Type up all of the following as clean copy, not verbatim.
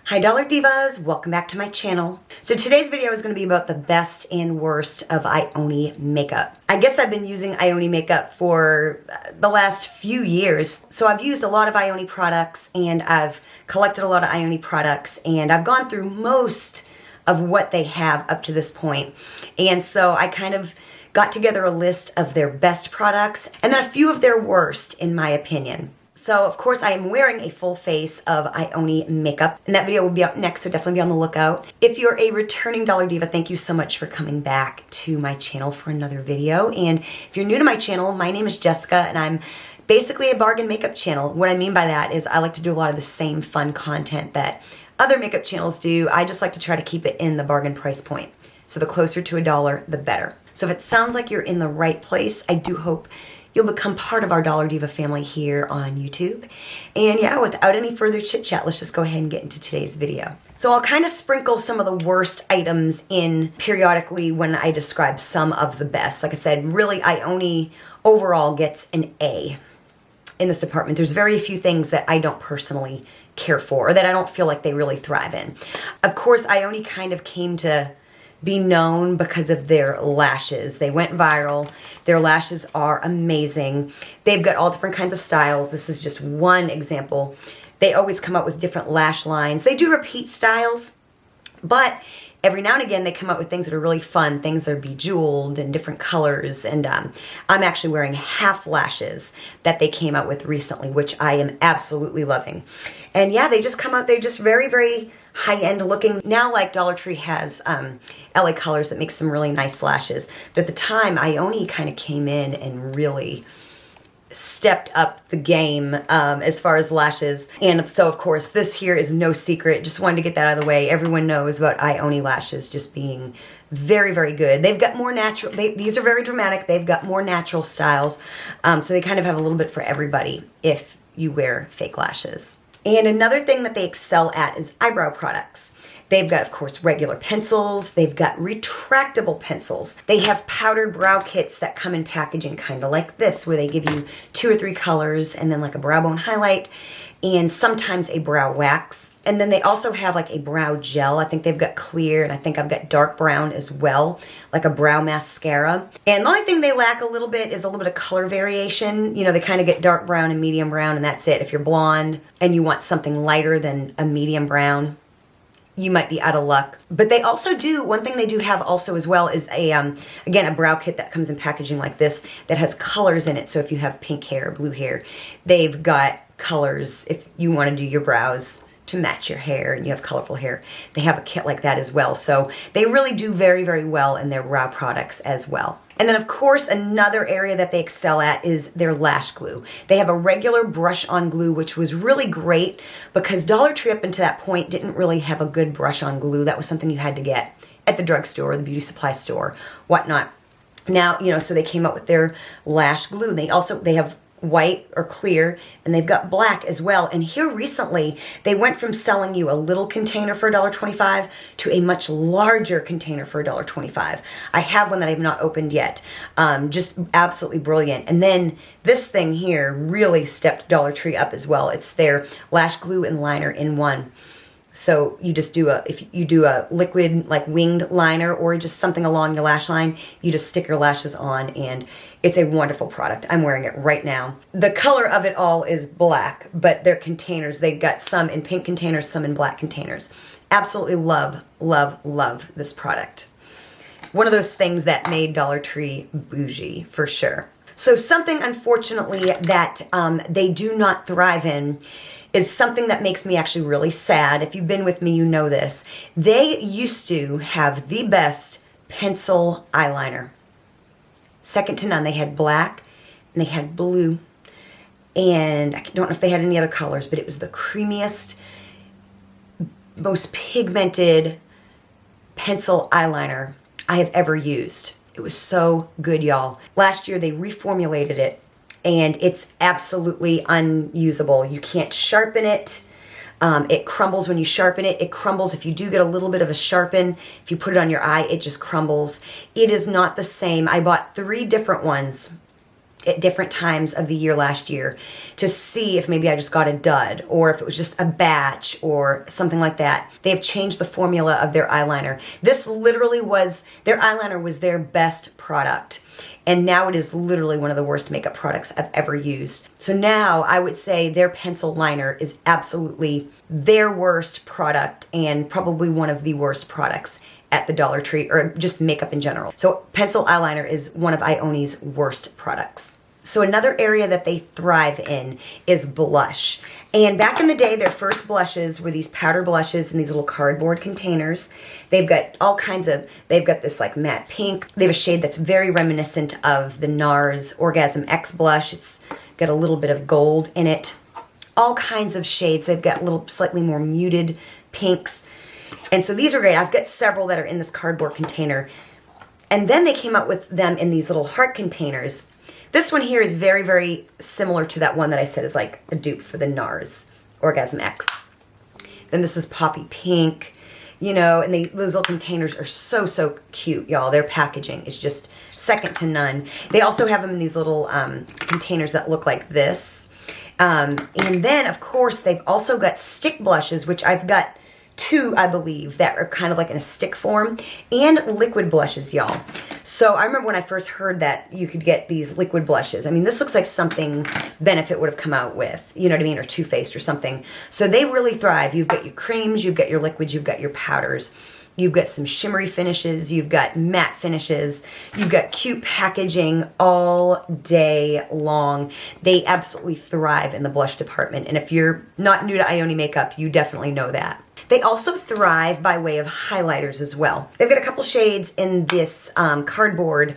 Hi Dollar Divas, welcome back to my channel. So today's video is going to be about the best and worst of Ioni makeup. I guess I've been using Ioni makeup for the last few years. So I've used a lot of Ioni products and I've collected a lot of Ioni products and I've gone through most of what they have up to this point. And so I kind of got together a list of their best products and then a few of their worst in my opinion. So, of course, I am wearing a full face of Ioni makeup, and that video will be out next, so definitely be on the lookout. If you're a returning Dollar Diva, thank you so much for coming back to my channel for another video. And if you're new to my channel, my name is Jessica, and I'm basically a bargain makeup channel. What I mean by that is I like to do a lot of the same fun content that other makeup channels do. I just like to try to keep it in the bargain price point. So the closer to $1, the better. So if it sounds like you're in the right place, I do hope you'll become part of our Dollar Diva family here on YouTube. And yeah, without any further chit chat, let's just go ahead and get into today's video. So I'll kind of sprinkle some of the worst items in periodically when I describe some of the best. Like I said, really Ioni overall gets an A in this department. There's very few things that I don't personally care for or that I don't feel like they really thrive in. Of course, Ioni kind of came to be known because of their lashes. They went viral. Their lashes are amazing. They've got all different kinds of styles. This is just one example. They always come up with different lash lines. They do repeat styles, but every now and again they come up with things that are really fun, things that are bejeweled and different colors. And I'm actually wearing half lashes that they came out with recently, which I am absolutely loving. And yeah, they just come out, they're just very, very high-end looking. Now, like, Dollar Tree has LA Colors that makes some really nice lashes. But at the time, Ioni kind of came in and really stepped up the game as far as lashes. And so, of course, this here is no secret. Just wanted to get that out of the way. Everyone knows about Ioni lashes just being very, very good. They've got more natural, these are very dramatic. They've got more natural styles. So they kind of have a little bit for everybody if you wear fake lashes. And another thing that they excel at is eyebrow products. They've got, of course, regular pencils. They've got retractable pencils. They have powdered brow kits that come in packaging kind of like this, where they give you 2 or 3 colors and then like a brow bone highlight and sometimes a brow wax. And then they also have like a brow gel. I think they've got clear and I think I've got dark brown as well, like a brow mascara. And the only thing they lack a little bit is a little bit of color variation. You know, they kind of get dark brown and medium brown and that's it. If you're blonde and you want something lighter than a medium brown, you might be out of luck. But they also do, one thing they do have also as well is a, again, a brow kit that comes in packaging like this that has colors in it. So if you have pink hair, blue hair, they've got colors if you want to do your brows to match your hair and you have colorful hair. They have a kit like that as well. So they really do very, very well in their brow products as well. And then, of course, another area that they excel at is their lash glue. They have a regular brush-on glue, which was really great because Dollar Tree up until that point didn't really have a good brush-on glue. That was something you had to get at the drugstore, the beauty supply store, whatnot. Now, you know, so they came up with their lash glue. They have white or clear, and they've got black as well. And here recently, they went from selling you a little container for $1.25 to a much larger container for $1.25. I have one that I've not opened yet. Just absolutely brilliant. And then this thing here really stepped Dollar Tree up as well. It's their lash glue and liner in one. So you just do if you do a liquid like winged liner or just something along your lash line, you just stick your lashes on and it's a wonderful product. I'm wearing it right now. The color of it all is black, but their containers, they've got some in pink containers, some in black containers. Absolutely love, love, love this product. One of those things that made Dollar Tree bougie for sure. So something unfortunately that they do not thrive in is something that makes me actually really sad. If you've been with me, you know this. They used to have the best pencil eyeliner. Second to none. They had black and they had blue. And I don't know if they had any other colors, but it was the creamiest, most pigmented pencil eyeliner I have ever used. It was so good, y'all. Last year, they reformulated it. And it's absolutely unusable. You can't sharpen it. It crumbles when you sharpen it. It crumbles if you do get a little bit of a sharpen. If you put it on your eye, it just crumbles. It is not the same. I bought 3 different ones at different times of the year last year to see if maybe I just got a dud or if it was just a batch or something like that. They have changed the formula of their eyeliner. This literally was, their eyeliner was their best product. And now it is literally one of the worst makeup products I've ever used. So now I would say their pencil liner is absolutely their worst product and probably one of the worst products at the Dollar Tree, or just makeup in general. So pencil eyeliner is one of Ioni's worst products. So another area that they thrive in is blush. And back in the day, their first blushes were these powder blushes in these little cardboard containers. They've got all kinds of, they've got this like matte pink. They have a shade that's very reminiscent of the NARS Orgasm X blush. It's got a little bit of gold in it. All kinds of shades. They've got little slightly more muted pinks. And so these are great. I've got several that are in this cardboard container. And then they came out with them in these little heart containers. This one here is very, very similar to that one that I said is like a dupe for the NARS Orgasm X. Then this is Poppy Pink, you know, and those little containers are so, so cute, y'all. Their packaging is just second to none. They also have them in these little containers that look like this. And then, of course, they've also got stick blushes, which I've got two, I believe, that are kind of like in a stick form, and liquid blushes, y'all. So I remember when I first heard that you could get these liquid blushes. I mean, this looks like something Benefit would have come out with, you know what I mean, or Too Faced or something. So they really thrive. You've got your creams, you've got your liquids, you've got your powders. You've got some shimmery finishes, you've got matte finishes, you've got cute packaging all day long. They absolutely thrive in the blush department. And if you're not new to Ioni makeup, you definitely know that. They also thrive by way of highlighters as well. They've got a couple shades in this cardboard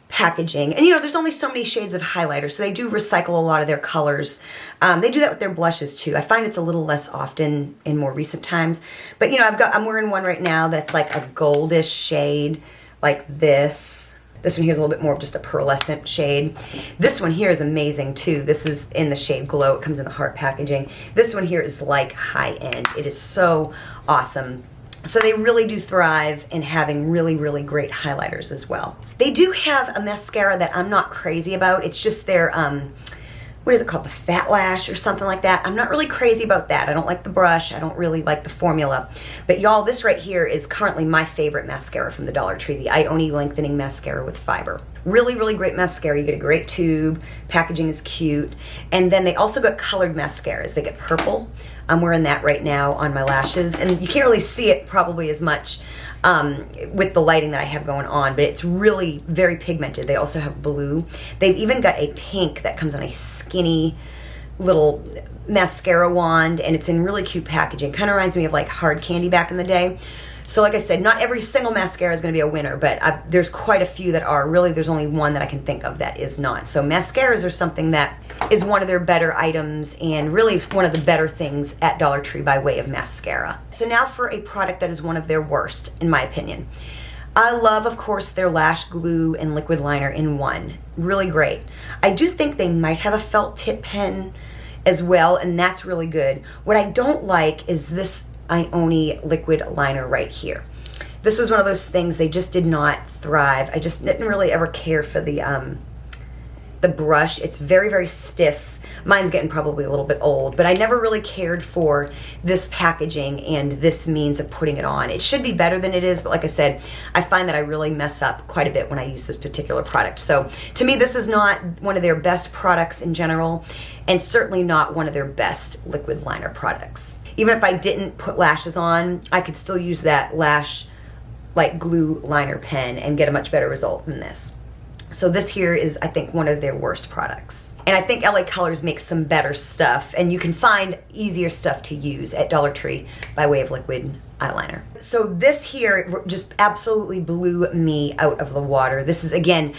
packaging. And you know, there's only so many shades of highlighter, so they do recycle a lot of their colors. They do that with their blushes too. I find it's a little less often in more recent times. But you know, I'm wearing one right now that's like a goldish shade like this. This one here is a little bit more of just a pearlescent shade. This one here is amazing too. This is in the shade Glow. It comes in the heart packaging. This one here is like high end. It is so awesome. So they really do thrive in having really, really great highlighters as well. They do have a mascara that I'm not crazy about. It's just their, what is it called? The Fat Lash or something like that. I'm not really crazy about that. I don't like the brush. I don't really like the formula. But y'all, this right here is currently my favorite mascara from the Dollar Tree, the Ioni Lengthening Mascara with Fiber. Really, really great mascara. You get a great tube. Packaging is cute. And then they also got colored mascaras. They get purple. I'm wearing that right now on my lashes. And you can't really see it probably as much with the lighting that I have going on, but it's really very pigmented. They also have blue. They've even got a pink that comes on a skinny little mascara wand, and it's in really cute packaging. Kind of reminds me of like hard candy back in the day. So like I said, not every single mascara is going to be a winner, but there's quite a few that are. Really, there's only one that I can think of that is not. So mascaras are something that is one of their better items and really one of the better things at Dollar Tree by way of mascara. So now for a product that is one of their worst, in my opinion. I love, of course, their lash glue and liquid liner in one. Really great. I do think they might have a felt tip pen as well, and that's really good. What I don't like is this Ioni liquid liner right here. This was one of those things, they just did not thrive. I just didn't really ever care for the brush. It's very, very stiff. Mine's getting probably a little bit old, but I never really cared for this packaging and this means of putting it on. It should be better than it is, but like I said, I find that I really mess up quite a bit when I use this particular product. So to me, this is not one of their best products in general, and certainly not one of their best liquid liner products. Even if I didn't put lashes on, I could still use that lash like glue liner pen and get a much better result than this. So this here is, I think, one of their worst products. And I think LA Colors makes some better stuff, and you can find easier stuff to use at Dollar Tree by way of liquid eyeliner. So this here just absolutely blew me out of the water. This is, again,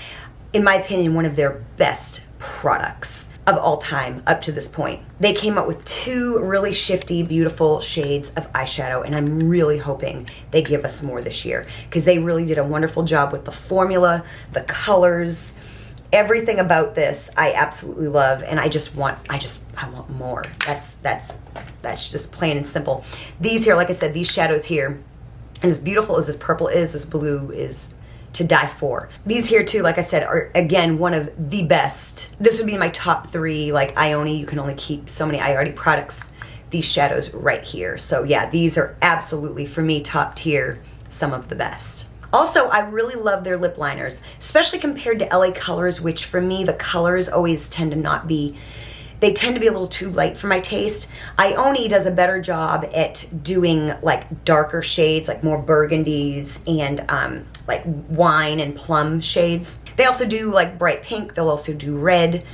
in my opinion, one of their best products of all time up to this point. They came out with two really shifty, beautiful shades of eyeshadow, and I'm really hoping they give us more this year because they really did a wonderful job with the formula, the colors, everything about this I absolutely love, and I want more. That's just plain and simple. These here, like I said, these shadows here, and as beautiful as this purple is, this blue is to die for. These here too, like I said, are again one of the best. This would be my top 3, like Ioni. You can only keep so many Ioni products. These shadows right here. So yeah, these are absolutely, for me, top tier, some of the best. Also, I really love their lip liners, especially compared to LA Colors, which for me, the colors always tend to not be, they tend to be a little too light for my taste. Ioni does a better job at doing like darker shades, like more burgundies and like wine and plum shades. They also do like bright pink, they'll also do red.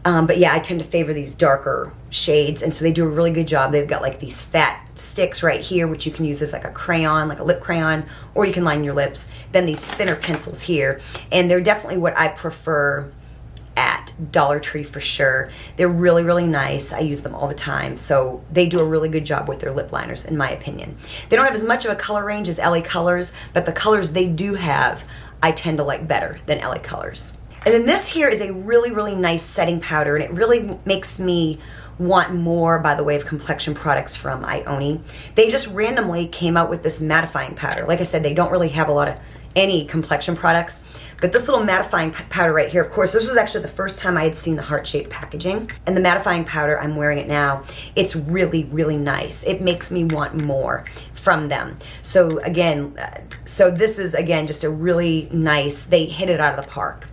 But yeah, I tend to favor these darker shades, and so they do a really good job. They've got like these fat sticks right here, which you can use as like a crayon, like a lip crayon, or you can line your lips. Then these thinner pencils here, and they're definitely what I prefer at Dollar Tree for sure. They're really, really nice. I use them all the time, so they do a really good job with their lip liners, in my opinion. They don't have as much of a color range as LA Colors, but the colors they do have, I tend to like better than LA Colors. And then this here is a really, really nice setting powder, and it really makes me want more by the way of complexion products from Ioni. They just randomly came out with this mattifying powder. Like I said, they don't really have a lot of any complexion products, but this little mattifying powder right here, of course, this was actually the first time I had seen the heart-shaped packaging, and the mattifying powder, I'm wearing it now, it's really, really nice. It makes me want more from them. So again, so this is again just a really nice, they hit it out of the park.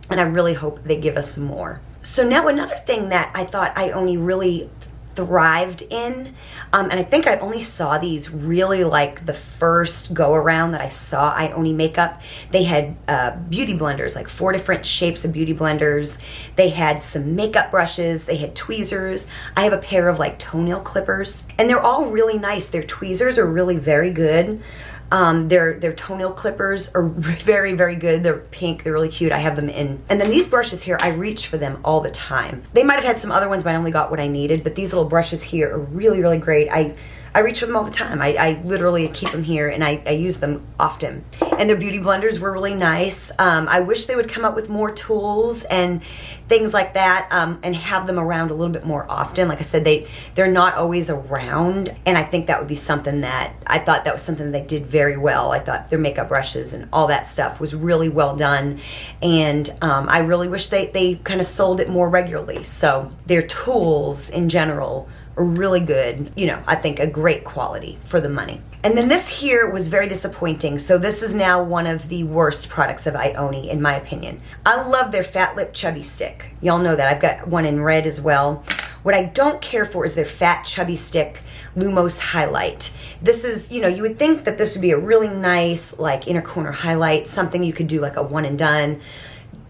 And I really hope they give us some more. So now another thing that I thought Ioni really thrived in, and I think I only saw these really like the first go around that I saw Ioni makeup. They had beauty blenders, like 4 different shapes of beauty blenders. They had some makeup brushes. They had tweezers. I have a pair of like toenail clippers, and they're all really nice. Their tweezers are really very good. Their toenail clippers are very, very good. They're pink. They're really cute. I have them in. And then these brushes here, I reach for them all the time. They might have had some other ones, but I only got what I needed. But these little brushes here are really, really great. I reach for them all the time. I literally keep them here, and I use them often. And their beauty blenders were really nice. I wish they would come up with more tools and things like that, and have them around a little bit more often. Like I said, they're not always around, and I think that would be something that, I thought that was something they did very well. I thought their makeup brushes and all that stuff was really well done, and I really wish they kind of sold it more regularly. So their tools in general are really good. You know, I think a great quality for the money. And then this here was very disappointing. So this is now one of the worst products of Ioni, in my opinion. I love their Fat Lip Chubby Stick. Y'all know that. I've got one in red as well. What I don't care for is their Fat Chubby Stick Lumos Highlight. This is, you know, you would think that this would be a really nice, like, inner corner highlight, something you could do like a one and done,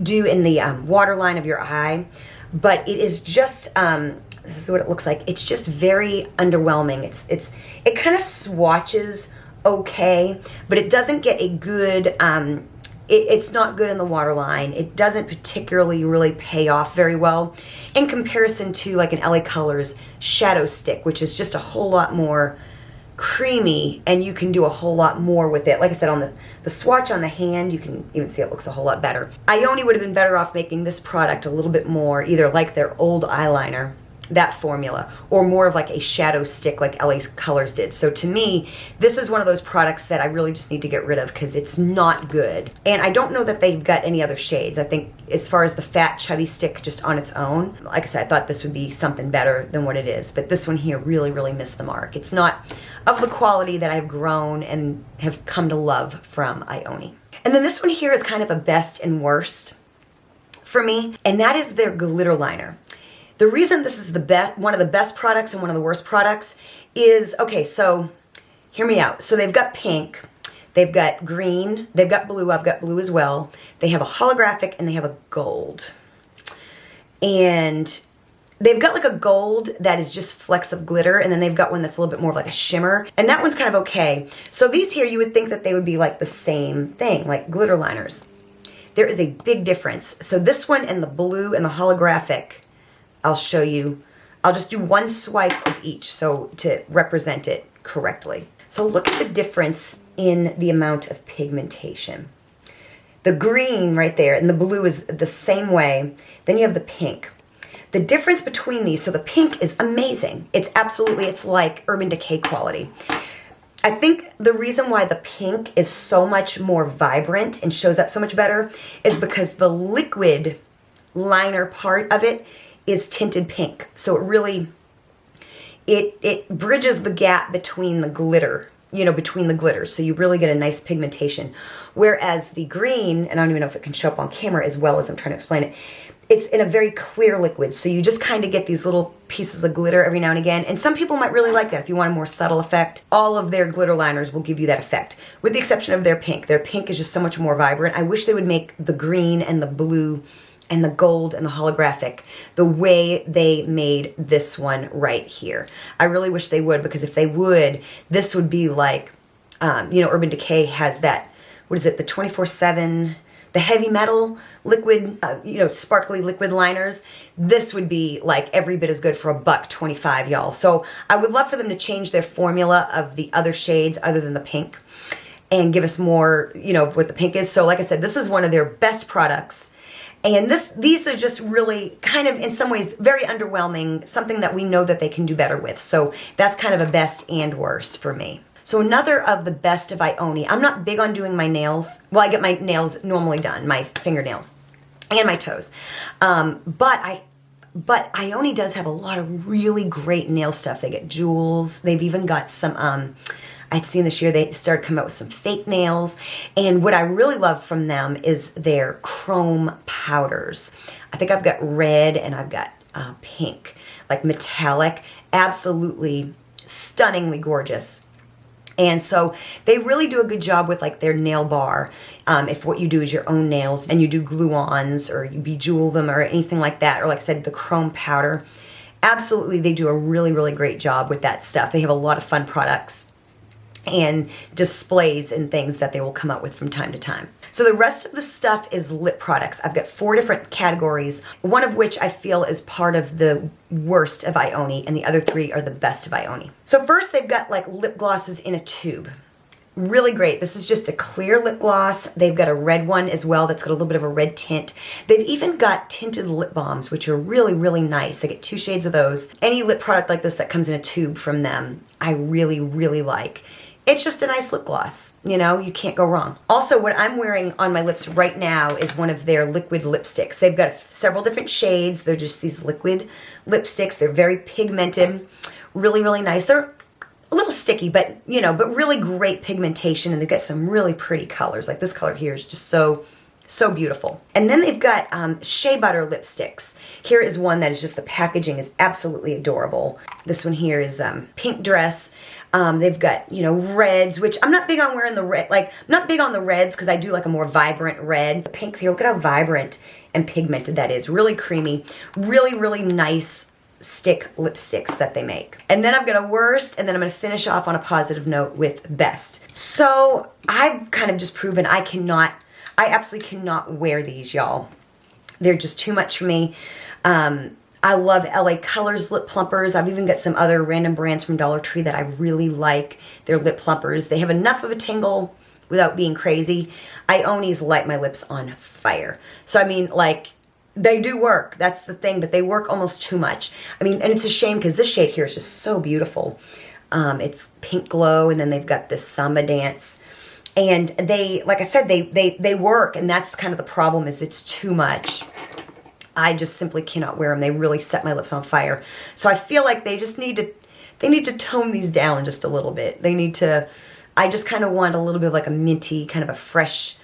do in the waterline of your eye. But it is just, this is what it looks like. It's just very underwhelming. It kind of swatches okay, but it doesn't get a good, it's not good in the waterline. It doesn't particularly really pay off very well in comparison to like an LA Colors Shadow Stick, which is just a whole lot more creamy, and you can do a whole lot more with it. Like I said, on the swatch on the hand, you can even see it looks a whole lot better. Ioni would have been better off making this product a little bit more either like their old eyeliner, that formula, or more of like a shadow stick like LA Colors did. So to me, this is one of those products that I really just need to get rid of because it's not good. And I don't know that they've got any other shades. I think as far as the Fat Chubby Stick just on its own, like I said, I thought this would be something better than what it is. But this one here really, really missed the mark. It's not of the quality that I've grown and have come to love from Ioni. And then this one here is kind of a best and worst for me, and that is their glitter liner. The reason this is one of the best products and one of the worst products is, okay, so hear me out. So they've got pink, they've got green, they've got blue, I've got blue as well. They have a holographic and they have a gold. And they've got like a gold that is just flecks of glitter, and then they've got one that's a little bit more of like a shimmer, and that one's kind of okay. So these here, you would think that they would be like the same thing, like glitter liners. There is a big difference. So this one and the blue and the holographic, I'll show you. I'll just do one swipe of each so to represent it correctly. So look at the difference in the amount of pigmentation. The green right there and the blue is the same way. Then you have the pink. The difference between these, so the pink is amazing. It's absolutely, it's like Urban Decay quality. I think the reason why the pink is so much more vibrant and shows up so much better is because the liquid liner part of it is tinted pink. So it really, it bridges the gap between the glitter, you know, between the glitters. So you really get a nice pigmentation. Whereas the green, and I don't even know if it can show up on camera as well as I'm trying to explain it, it's in a very clear liquid. So you just kind of get these little pieces of glitter every now and again. And some people might really like that. If you want a more subtle effect, all of their glitter liners will give you that effect, with the exception of their pink. Their pink is just so much more vibrant. I wish they would make the green and the blue and the gold and the holographic the way they made this one right here. I really wish they would, because if they would, this would be like, you know, Urban Decay has that, what is it, the 24/7, the heavy metal liquid, you know, sparkly liquid liners. This would be like every bit as good for $1.25, y'all. So I would love for them to change their formula of the other shades other than the pink and give us more, you know, what the pink is. So like I said, this is one of their best products. And these are just really kind of, in some ways, very underwhelming, something that we know that they can do better with. So that's kind of a best and worst for me. So another of the best of Ioni, I'm not big on doing my nails. Well, I get my nails normally done, my fingernails and my toes. But Ioni does have a lot of really great nail stuff. They get jewels. They've even got some, I'd seen this year they started coming out with some fake nails. And what I really love from them is their chrome powders. I think I've got red and I've got pink, like metallic, absolutely stunningly gorgeous. And so they really do a good job with like their nail bar. If what you do is your own nails and you do glue-ons or you bejewel them or anything like that, or like I said, the chrome powder, absolutely they do a really, really great job with that stuff. They have a lot of fun products and displays and things that they will come out with from time to time. So the rest of the stuff is lip products. I've got 4 different categories, one of which I feel is part of the worst of Ioni, and the other 3 are the best of Ioni. So first they've got like lip glosses in a tube. Really great. This is just a clear lip gloss. They've got a red one as well that's got a little bit of a red tint. They've even got tinted lip balms, which are really, really nice. They get 2 shades of those. Any lip product like this that comes in a tube from them, I really, really like. It's just a nice lip gloss, you know, you can't go wrong. Also, what I'm wearing on my lips right now is one of their liquid lipsticks. They've got several different shades. They're just these liquid lipsticks. They're very pigmented, really, really nice. They're a little sticky, but, you know, but really great pigmentation, and they've got some really pretty colors. Like this color here is just so beautiful. And then they've got shea butter lipsticks. Here is one that is just, the packaging is absolutely adorable. This one here is pink dress. They've got, you know, reds, which I'm not big on wearing the red, like, I'm not big on the reds because I do like a more vibrant red. The pinks here, look at how vibrant and pigmented that is. Really creamy, really, really nice stick lipsticks that they make. And then I've got a worst, and then I'm going to finish off on a positive note with best. So I've kind of just proven I absolutely cannot wear these, y'all. They're just too much for me. I love LA Colors lip plumpers. I've even got some other random brands from Dollar Tree that I really like. Their lip plumpers. They have enough of a tingle without being crazy. Ioni's light my lips on fire. So I mean, like, they do work. That's the thing, but they work almost too much. I mean, and it's a shame because this shade here is just so beautiful. It's pink glow, and then they've got this samba dance. And they, like I said, they work, and that's kind of the problem, is it's too much. I just simply cannot wear them. They really set my lips on fire. So I feel like they just need to tone these down just a little bit. They need to, I just kind of want a little bit of like a minty, kind of a fresh,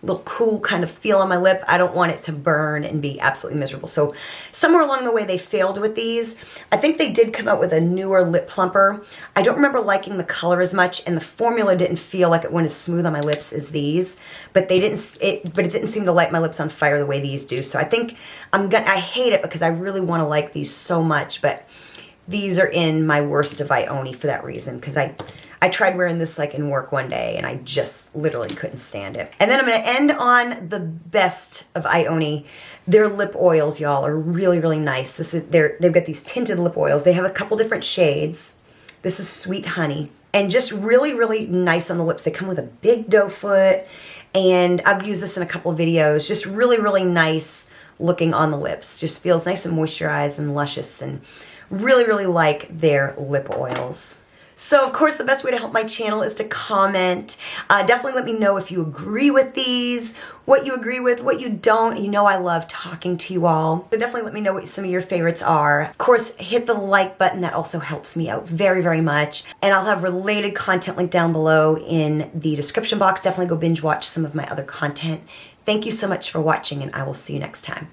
little cool kind of feel on my lip. I don't want it to burn and be absolutely miserable. So somewhere along the way they failed with these. I think they did come out with a newer lip plumper. I don't remember liking the color as much, and the formula didn't feel like it went as smooth on my lips as these, but it didn't seem to light my lips on fire the way these do. So I think I hate it because I really want to like these so much, but these are in my worst of Ioni for that reason, because I tried wearing this like in work one day and I just literally couldn't stand it. And then I'm going to end on the best of Ioni. Their lip oils, y'all, are really, really nice. They've got these tinted lip oils. They have a couple different shades. This is Sweet Honey. And just really, really nice on the lips. They come with a big doe foot. And I've used this in a couple of videos. Just really, really nice looking on the lips. Just feels nice and moisturized and luscious, and really, really like their lip oils. So of course the best way to help my channel is to comment. Definitely let me know if you agree with these, what you agree with, what you don't. You know I love talking to you all. So definitely let me know what some of your favorites are. Of course, hit the like button. That also helps me out very, very much. And I'll have related content linked down below in the description box. Definitely go binge watch some of my other content. Thank you so much for watching, and I will see you next time.